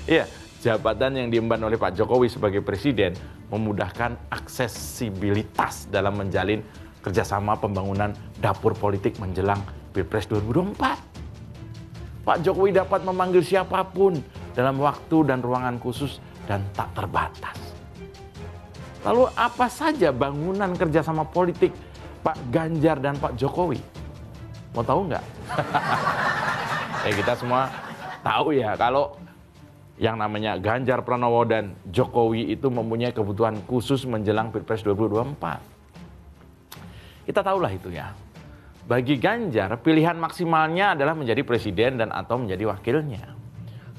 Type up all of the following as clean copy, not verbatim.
Iya, jabatan yang diemban oleh Pak Jokowi sebagai presiden memudahkan aksesibilitas dalam menjalin kerjasama pembangunan dapur politik menjelang Pilpres 2024. Pak Jokowi dapat memanggil siapapun dalam waktu dan ruangan khusus dan tak terbatas. Lalu apa saja bangunan kerjasama politik Pak Ganjar dan Pak Jokowi? Mau tahu nggak? Kita semua tahu ya kalau yang namanya Ganjar Pranowo dan Jokowi itu mempunyai kebutuhan khusus menjelang Pilpres 2024. Kita tahulah itu ya. Bagi Ganjar, pilihan maksimalnya adalah menjadi presiden dan atau menjadi wakilnya.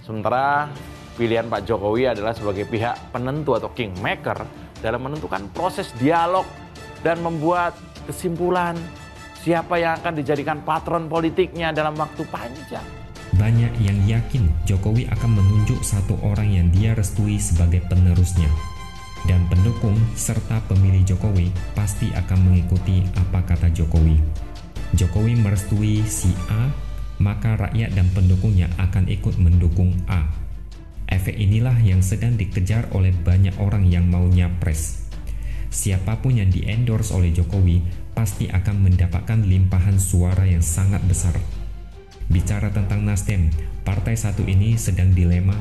Sementara pilihan Pak Jokowi adalah sebagai pihak penentu atau kingmaker dalam menentukan proses dialog dan membuat kesimpulan siapa yang akan dijadikan patron politiknya dalam waktu panjang. Banyak yang yakin Jokowi akan menunjuk satu orang yang dia restui sebagai penerusnya. Dan pendukung serta pemilih Jokowi pasti akan mengikuti apa kata Jokowi. Jokowi merestui si A, maka rakyat dan pendukungnya akan ikut mendukung A. Efek inilah yang sedang dikejar oleh banyak orang yang mau nyapres. Siapapun yang di-endorse oleh Jokowi pasti akan mendapatkan limpahan suara yang sangat besar. Bicara tentang Nasdem, partai satu ini sedang dilema,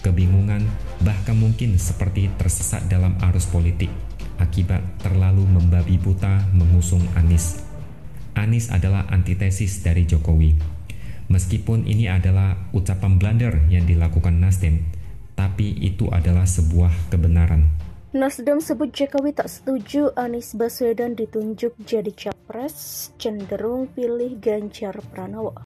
kebingungan, bahkan mungkin seperti tersesat dalam arus politik akibat terlalu membabi buta mengusung Anies. Anies adalah antitesis dari Jokowi. Meskipun ini adalah ucapan blunder yang dilakukan Nasdem, tapi itu adalah sebuah kebenaran. Nasdem sebut Jokowi tak setuju Anies Baswedan ditunjuk jadi capres, cenderung pilih Ganjar Pranowo.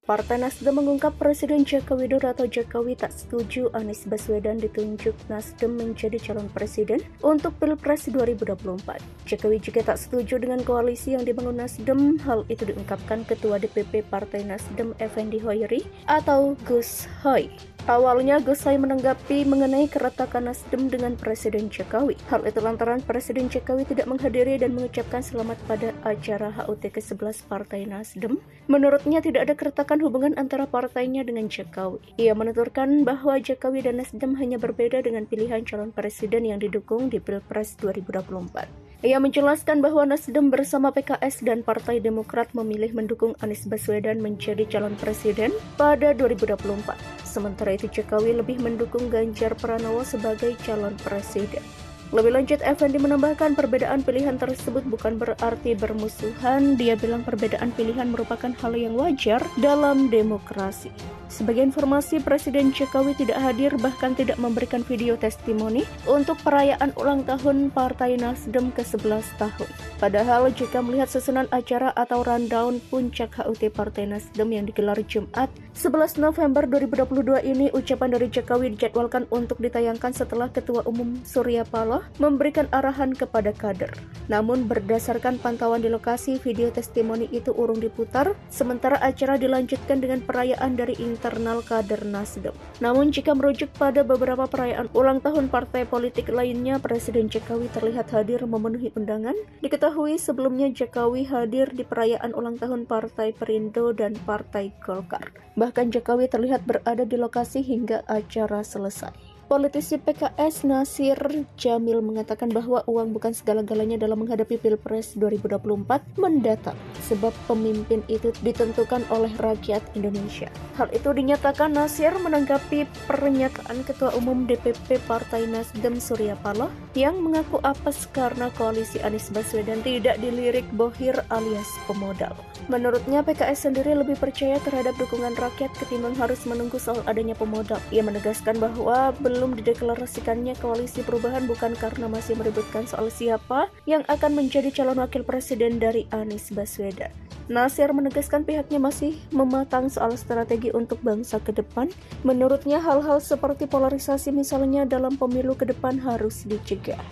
Partai Nasdem mengungkap Presiden Joko Widodo atau Jokowi tak setuju Anies Baswedan ditunjuk Nasdem menjadi calon presiden untuk Pilpres 2024. Jokowi juga tak setuju dengan koalisi yang dibangun Nasdem. Hal itu diungkapkan Ketua DPP Partai Nasdem Effendi Hoyeri atau Gus Hoy. Awalnya Gus Hoy menanggapi mengenai keretakan Nasdem dengan Presiden Jokowi. Hal itu lantaran Presiden Jokowi tidak menghadiri dan mengucapkan selamat pada acara HUT ke-11 Partai Nasdem. Menurutnya tidak ada keretakan hubungan antara partainya dengan Jokowi. Ia menuturkan bahwa Jokowi dan Nasdem hanya berbeda dengan pilihan calon presiden yang didukung di Pilpres 2024. Ia menjelaskan bahwa Nasdem bersama PKS dan Partai Demokrat memilih mendukung Anies Baswedan menjadi calon presiden pada 2024. Sementara itu Jokowi lebih mendukung Ganjar Pranowo sebagai calon presiden. Lebih lanjut, Effendi menambahkan perbedaan pilihan tersebut bukan berarti bermusuhan. Dia bilang perbedaan pilihan merupakan hal yang wajar dalam demokrasi. Sebagai informasi, Presiden Jokowi tidak hadir bahkan tidak memberikan video testimoni untuk perayaan ulang tahun Partai Nasdem ke-11 tahun. Padahal jika melihat susunan acara atau rundown puncak HUT Partai Nasdem yang digelar Jumat 11 November 2022 ini, ucapan dari Jokowi dijadwalkan untuk ditayangkan setelah Ketua Umum Surya Paloh memberikan arahan kepada kader. Namun berdasarkan pantauan di lokasi, video testimoni itu urung diputar, sementara acara dilanjutkan dengan perayaan dari internal kader Nasdem. Namun jika merujuk pada beberapa perayaan ulang tahun partai politik lainnya, Presiden Jokowi terlihat hadir memenuhi undangan. Diketahui sebelumnya Jokowi hadir di perayaan ulang tahun Partai Perindo dan Partai Golkar. Bahkan Jokowi terlihat berada di lokasi hingga acara selesai. Politisi PKS Nasir Jamil mengatakan bahwa uang bukan segala-galanya dalam menghadapi Pilpres 2024 mendatang, sebab pemimpin itu ditentukan oleh rakyat Indonesia. Hal itu dinyatakan Nasir menanggapi pernyataan Ketua Umum DPP Partai Nasdem Surya Paloh yang mengaku apes karena koalisi Anies Baswedan tidak dilirik bohir alias pemodal. Menurutnya PKS sendiri lebih percaya terhadap dukungan rakyat ketimbang harus menunggu soal adanya pemodal. Ia menegaskan bahwa belum dideklarasikannya koalisi perubahan bukan karena masih meributkan soal siapa yang akan menjadi calon wakil presiden dari Anies Baswedan. Nasir menegaskan pihaknya masih mematang soal strategi untuk bangsa ke depan. Menurutnya hal-hal seperti polarisasi misalnya dalam pemilu ke depan harus dicegah.